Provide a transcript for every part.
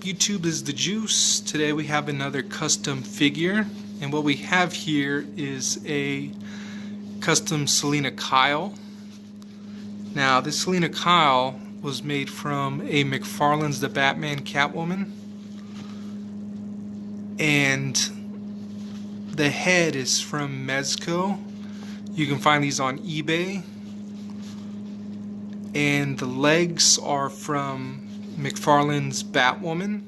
YouTube? Is the Juice. Today we have another custom figure, and what we have here is a custom Selena Kyle. Now this Selena Kyle was made from a McFarlane's The Batman Catwoman, and the head is from Mezco. You can find these on eBay, and the legs are from McFarlane's Batwoman,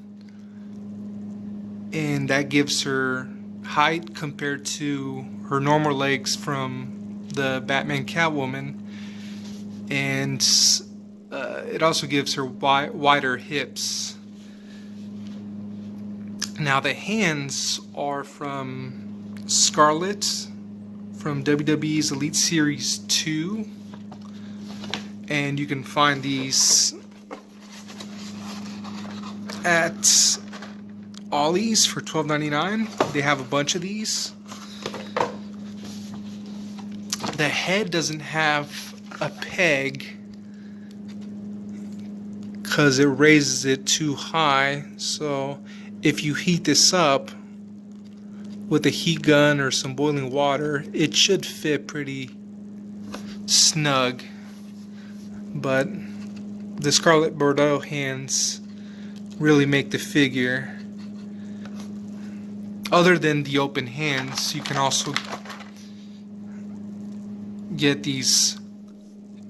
and that gives her height compared to her normal legs from the Batman Catwoman, and it also gives her wider hips. Now the hands are from Scarlett from WWE's Elite Series 2, and you can find these at Ollie's for $12.99. They have a bunch of these. The head doesn't have a peg because it raises it too high, so if you heat this up with a heat gun or some boiling water, it should fit pretty snug. But the Scarlet Bordeaux hands really make the figure. Other than the open hands, you can also get these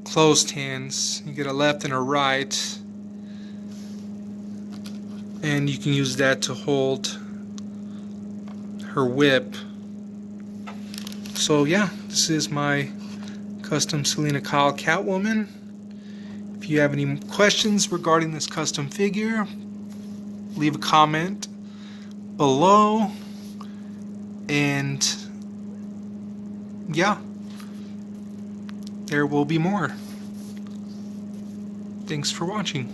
closed hands. You get a left and a right, and you can use that to hold her whip. So yeah, this is my custom Selena Kyle Catwoman. If you have any questions regarding this custom figure, leave a comment below, and yeah, there will be more. Thanks for watching.